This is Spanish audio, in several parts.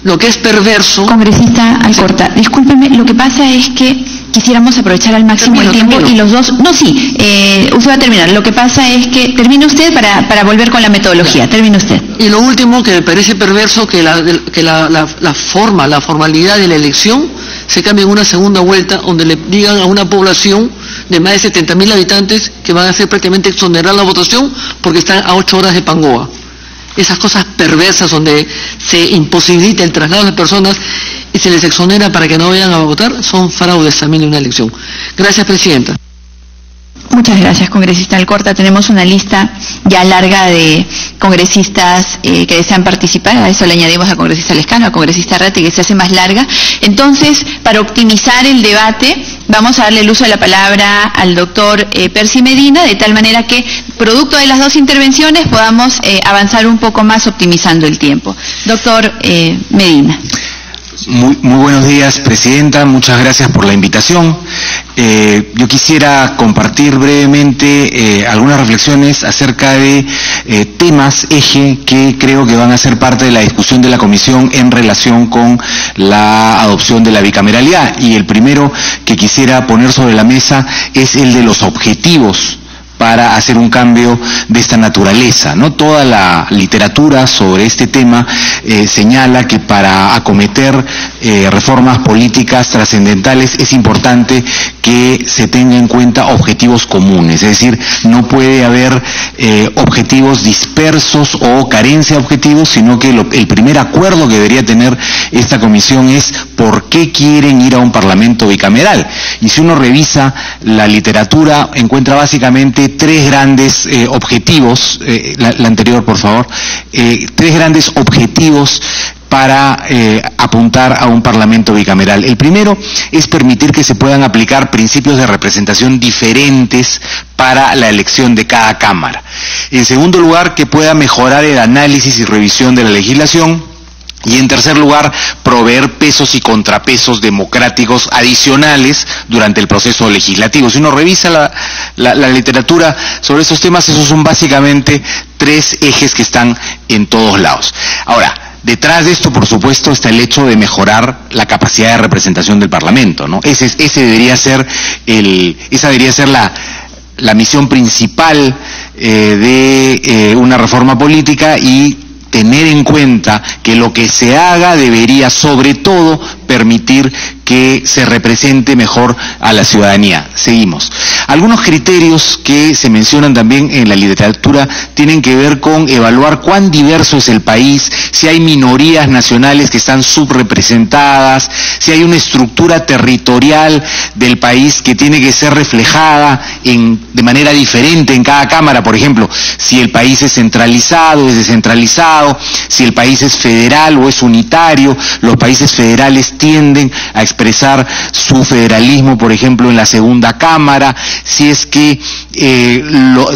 Lo que es perverso... Congresista Alcorta, discúlpeme, lo que pasa es que quisiéramos aprovechar al máximo el tiempo y los dos... No, sí, usted va a terminar. Lo que pasa es que termine usted para volver con la metodología. Termine usted. Y lo último, que me parece perverso, que la formalidad de la elección se cambie en una segunda vuelta, donde le digan a una población de más de 70.000 habitantes que van a ser prácticamente exonerar la votación porque están a 8 horas de Pangoa. Esas cosas perversas donde se imposibilita el traslado de las personas y se les exonera para que no vayan a votar, son fraudes también en una elección. Gracias, Presidenta. Muchas gracias, congresista Alcorta. Tenemos una lista ya larga de congresistas que desean participar. A eso le añadimos al congresista Lescano, al congresista Ratti, que se hace más larga. Entonces, para optimizar el debate, vamos a darle el uso de la palabra al doctor Percy Medina, de tal manera que, producto de las dos intervenciones, podamos avanzar un poco más optimizando el tiempo. Doctor Medina. Muy buenos días, Presidenta. Muchas gracias por la invitación. Yo quisiera compartir brevemente algunas reflexiones acerca de temas eje que creo que van a ser parte de la discusión de la Comisión en relación con la adopción de la bicameralidad. Y el primero que quisiera poner sobre la mesa es el de los objetivos para hacer un cambio de esta naturaleza, ¿no? Toda la literatura sobre este tema señala que para acometer reformas políticas trascendentales es importante que se tenga en cuenta objetivos comunes, es decir, no puede haber objetivos dispersos o carencia de objetivos, sino que el primer acuerdo que debería tener esta comisión es por qué quieren ir a un parlamento bicameral. Y si uno revisa la literatura, encuentra básicamente tres grandes objetivos, la anterior por favor, tres grandes objetivos para apuntar a un parlamento bicameral. El primero es permitir que se puedan aplicar principios de representación diferentes para la elección de cada cámara. En segundo lugar, que pueda mejorar el análisis y revisión de la legislación. Y en tercer lugar, proveer pesos y contrapesos democráticos adicionales durante el proceso legislativo. Si uno revisa la literatura sobre esos temas, esos son básicamente tres ejes que están en todos lados. Ahora, detrás de esto, por supuesto, está el hecho de mejorar la capacidad de representación del Parlamento, ¿no? Esa debería ser la misión principal de una reforma política, y tener en cuenta que lo que se haga debería sobre todo permitir que se represente mejor a la ciudadanía. Seguimos. Algunos criterios que se mencionan también en la literatura tienen que ver con evaluar cuán diverso es el país, si hay minorías nacionales que están subrepresentadas, si hay una estructura territorial del país que tiene que ser reflejada de manera diferente en cada cámara. Por ejemplo, si el país es centralizado, es descentralizado, si el país es federal o es unitario. Los países federales tienden a expresar su federalismo, por ejemplo, en la segunda cámara. Si es que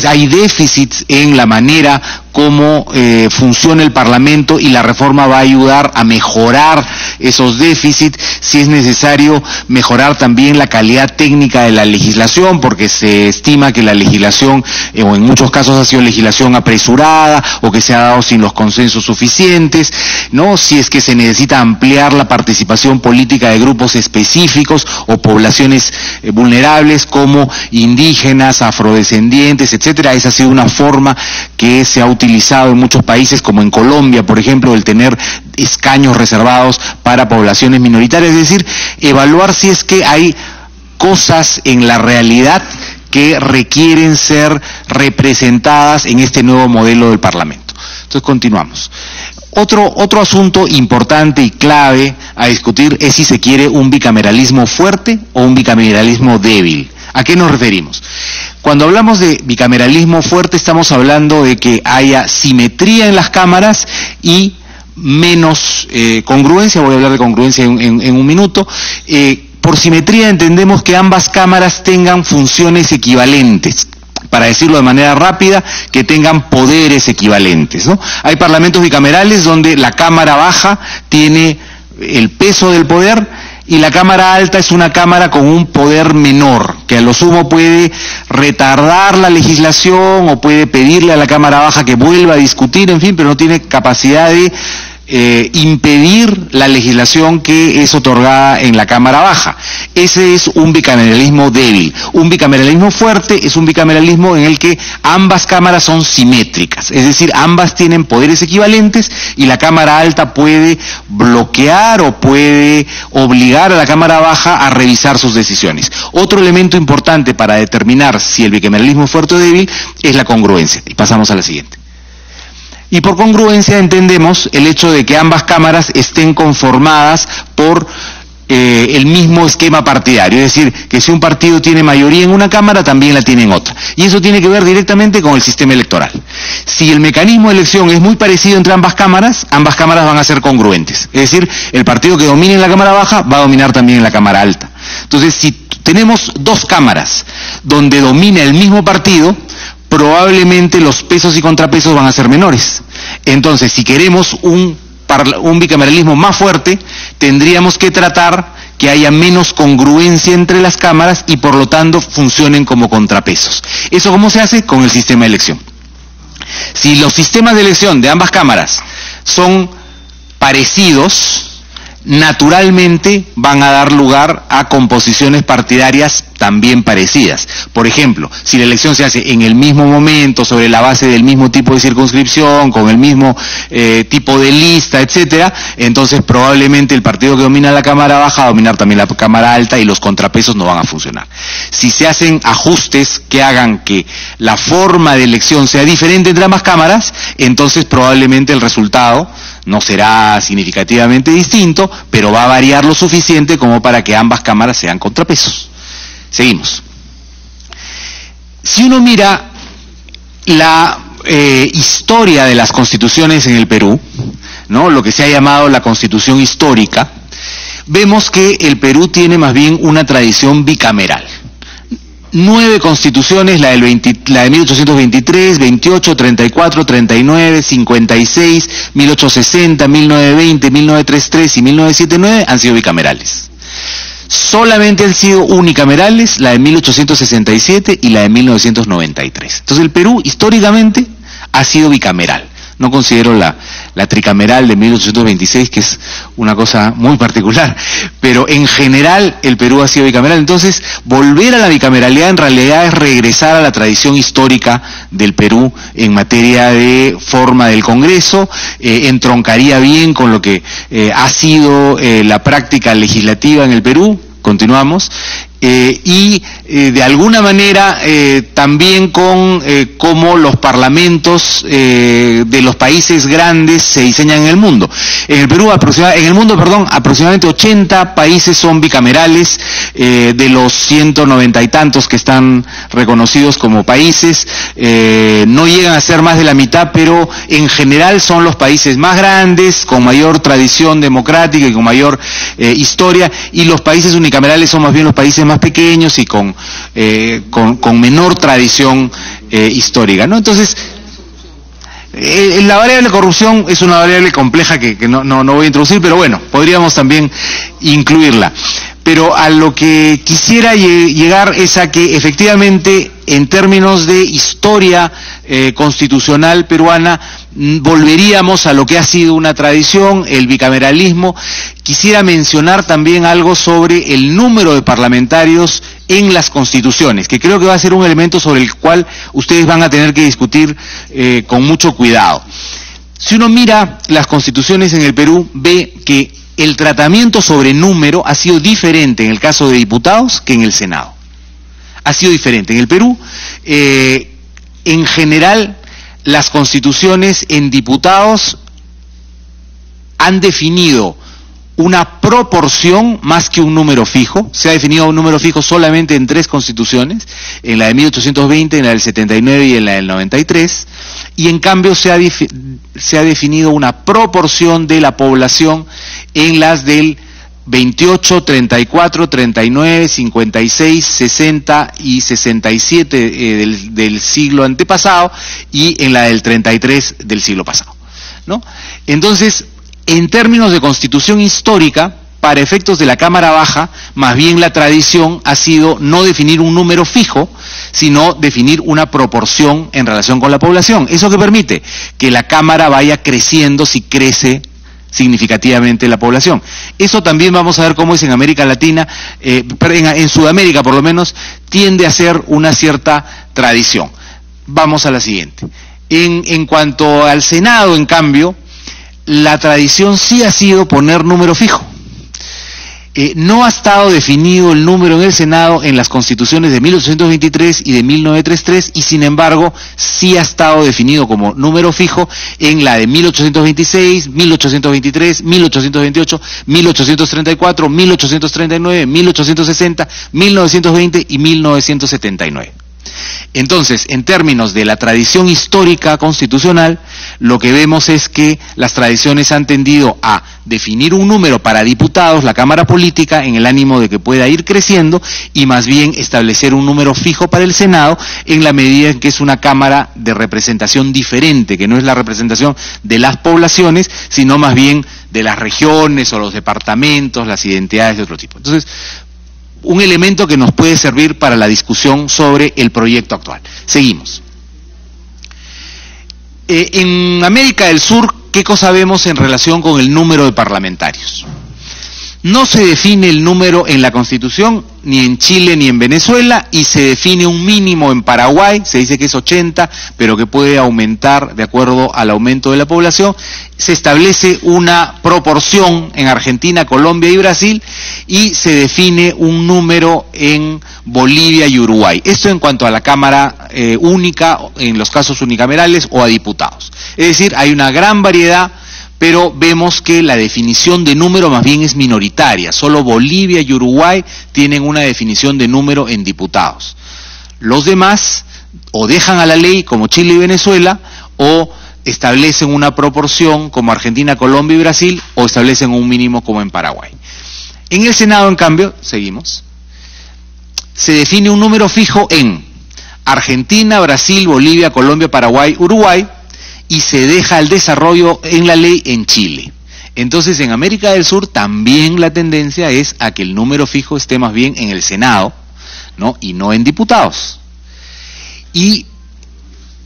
hay déficits en la manera cómo funciona el Parlamento, y la reforma va a ayudar a mejorar esos déficits. Si es necesario mejorar también la calidad técnica de la legislación, porque se estima que la legislación, o en muchos casos ha sido legislación apresurada, o que se ha dado sin los consensos suficientes, ¿no? Si es que se necesita ampliar la participación política de grupos específicos o poblaciones vulnerables como indígenas, afrodescendientes, etcétera. Esa ha sido una forma que se ha utilizado en muchos países, como en Colombia, por ejemplo, el tener escaños reservados para poblaciones minoritarias. Es decir, evaluar si es que hay cosas en la realidad que requieren ser representadas en este nuevo modelo del Parlamento. Entonces, continuamos. Otro asunto importante y clave a discutir es si se quiere un bicameralismo fuerte o un bicameralismo débil. ¿A qué nos referimos? Cuando hablamos de bicameralismo fuerte, estamos hablando de que haya simetría en las cámaras y menos congruencia. Voy a hablar de congruencia en un minuto. Por simetría entendemos que ambas cámaras tengan funciones equivalentes. Para decirlo de manera rápida, que tengan poderes equivalentes, ¿no? Hay parlamentos bicamerales donde la cámara baja tiene el peso del poder y la cámara alta es una cámara con un poder menor, que a lo sumo puede retardar la legislación o puede pedirle a la cámara baja que vuelva a discutir, en fin, pero no tiene capacidad de impedir la legislación que es otorgada en la Cámara Baja. Ese es un bicameralismo débil. Un bicameralismo fuerte es un bicameralismo en el que ambas cámaras son simétricas, es decir, ambas tienen poderes equivalentes y la Cámara Alta puede bloquear o puede obligar a la Cámara Baja a revisar sus decisiones. Otro elemento importante para determinar si el bicameralismo es fuerte o débil es la congruencia. Y pasamos a la siguiente. Y por congruencia entendemos el hecho de que ambas cámaras estén conformadas por el mismo esquema partidario, es decir, que si un partido tiene mayoría en una cámara, también la tiene en otra. Y eso tiene que ver directamente con el sistema electoral. Si el mecanismo de elección es muy parecido entre ambas cámaras van a ser congruentes. Es decir, el partido que domine en la Cámara Baja va a dominar también en la Cámara Alta. Entonces, si tenemos dos cámaras donde domina el mismo partido, probablemente los pesos y contrapesos van a ser menores. Entonces, si queremos un bicameralismo más fuerte, tendríamos que tratar que haya menos congruencia entre las cámaras y por lo tanto funcionen como contrapesos. ¿Eso cómo se hace? Con el sistema de elección. Si los sistemas de elección de ambas cámaras son parecidos, naturalmente van a dar lugar a composiciones partidarias también parecidas. Por ejemplo, si la elección se hace en el mismo momento, sobre la base del mismo tipo de circunscripción, con el mismo tipo de lista, etcétera, entonces probablemente el partido que domina la Cámara Baja va a dominar también la Cámara Alta y los contrapesos no van a funcionar. Si se hacen ajustes que hagan que la forma de elección sea diferente entre ambas cámaras, entonces probablemente el resultado no será significativamente distinto, pero va a variar lo suficiente como para que ambas cámaras sean contrapesos. Seguimos. Si uno mira la historia de las constituciones en el Perú, ¿no?, lo que se ha llamado la constitución histórica, vemos que el Perú tiene más bien una tradición bicameral. 9 constituciones, la de 1823, 28, 34, 39, 56, 1860, 1920, 1933 y 1979 han sido bicamerales. Solamente han sido unicamerales la de 1867 y la de 1993. Entonces el Perú históricamente ha sido bicameral. No considero la tricameral de 1826, que es una cosa muy particular, pero en general el Perú ha sido bicameral. Entonces, volver a la bicameralidad en realidad es regresar a la tradición histórica del Perú en materia de forma del Congreso, entroncaría bien con lo que ha sido la práctica legislativa en el Perú. Continuamos. Y de alguna manera también con cómo los parlamentos de los países grandes se diseñan en el mundo. En el Perú, aproximadamente 80 países son bicamerales, de los 190 y tantos que están reconocidos como países, no llegan a ser más de la mitad, pero en general son los países más grandes, con mayor tradición democrática y con mayor historia, y los países unicamerales son más bien los países más pequeños y con menor tradición histórica, ¿no? Entonces, la variable corrupción es una variable compleja que no voy a introducir, pero bueno, podríamos también incluirla. Pero a lo que quisiera llegar es a que efectivamente, en términos de historia constitucional peruana, volveríamos a lo que ha sido una tradición, el bicameralismo. Quisiera mencionar también algo sobre el número de parlamentarios en las constituciones, que creo que va a ser un elemento sobre el cual ustedes van a tener que discutir con mucho cuidado. Si uno mira las constituciones en el Perú, ve que el tratamiento sobre número ha sido diferente en el caso de diputados que en el Senado. Ha sido diferente. En el Perú, en general, las constituciones en diputados han definido una proporción más que un número fijo. Se ha definido un número fijo solamente en 3 constituciones, en la de 1820, en la del 79 y en la del 93, y en cambio se ha definido una proporción de la población en las del 28, 34, 39, 56, 60 y 67 del siglo antepasado, y en la del 33 del siglo pasado, ¿no? Entonces, en términos de constitución histórica, para efectos de la Cámara Baja, más bien la tradición ha sido no definir un número fijo, sino definir una proporción en relación con la población. ¿Eso qué permite? Que la Cámara vaya creciendo si crece significativamente la población. Eso también vamos a ver cómo es en América Latina, en Sudamérica por lo menos, tiende a ser una cierta tradición. Vamos a la siguiente. En cuanto al Senado, en cambio, la tradición sí ha sido poner número fijo. No ha estado definido el número en el Senado en las constituciones de 1823 y de 1933, y sin embargo sí ha estado definido como número fijo en la de 1826, 1823, 1828, 1834, 1839, 1860, 1920 y 1979. Entonces, en términos de la tradición histórica constitucional, lo que vemos es que las tradiciones han tendido a definir un número para diputados, la Cámara Política, en el ánimo de que pueda ir creciendo, y más bien establecer un número fijo para el Senado, en la medida en que es una Cámara de representación diferente, que no es la representación de las poblaciones, sino más bien de las regiones o los departamentos, las identidades de otro tipo. Entonces, un elemento que nos puede servir para la discusión sobre el proyecto actual. Seguimos. En América del Sur, ¿qué cosa vemos en relación con el número de parlamentarios? No se define el número en la Constitución, ni en Chile ni en Venezuela, y se define un mínimo en Paraguay, se dice que es 80, pero que puede aumentar de acuerdo al aumento de la población. Se establece una proporción en Argentina, Colombia y Brasil, y se define un número en Bolivia y Uruguay. Esto en cuanto a la Cámara única, en los casos unicamerales, o a diputados. Es decir, hay una gran variedad, pero vemos que la definición de número más bien es minoritaria. Solo Bolivia y Uruguay tienen una definición de número en diputados. Los demás o dejan a la ley, como Chile y Venezuela, o establecen una proporción como Argentina, Colombia y Brasil, o establecen un mínimo como en Paraguay. En el Senado, en cambio, seguimos, se define un número fijo en Argentina, Brasil, Bolivia, Colombia, Paraguay, Uruguay, y se deja el desarrollo en la ley en Chile. Entonces, en América del Sur también la tendencia es a que el número fijo esté más bien en el Senado, ¿no? Y no en diputados. Y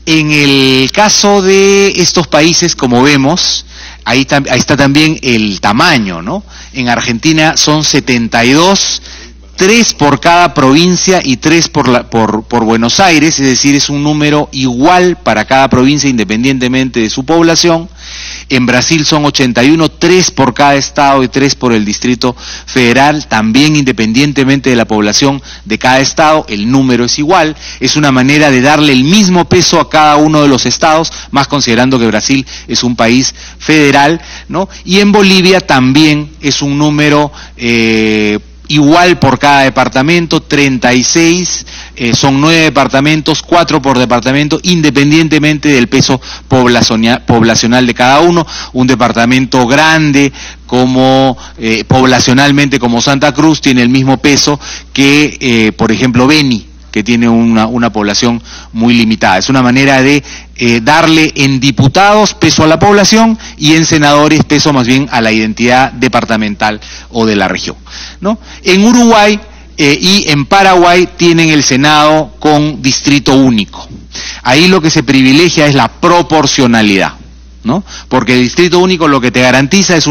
en el caso de estos países, como vemos, ahí está también el tamaño, ¿no? En Argentina son 72, 3 por cada provincia y 3 por Buenos Aires, es decir, es un número igual para cada provincia independientemente de su población. En Brasil son 81, 3 por cada estado y 3 por el Distrito Federal, también independientemente de la población de cada estado, el número es igual. Es una manera de darle el mismo peso a cada uno de los estados, más considerando que Brasil es un país federal, ¿no? Y en Bolivia también es un número igual por cada departamento, 36, son 9 departamentos, 4 por departamento, independientemente del peso poblacional de cada uno. Un departamento grande como poblacionalmente como Santa Cruz tiene el mismo peso que, por ejemplo, Beni, que tiene una población muy limitada. Es una manera de darle en diputados peso a la población y en senadores peso más bien a la identidad departamental o de la región, ¿no? En Uruguay y en Paraguay tienen el Senado con distrito único. Ahí lo que se privilegia es la proporcionalidad, ¿no? Porque el distrito único lo que te garantiza es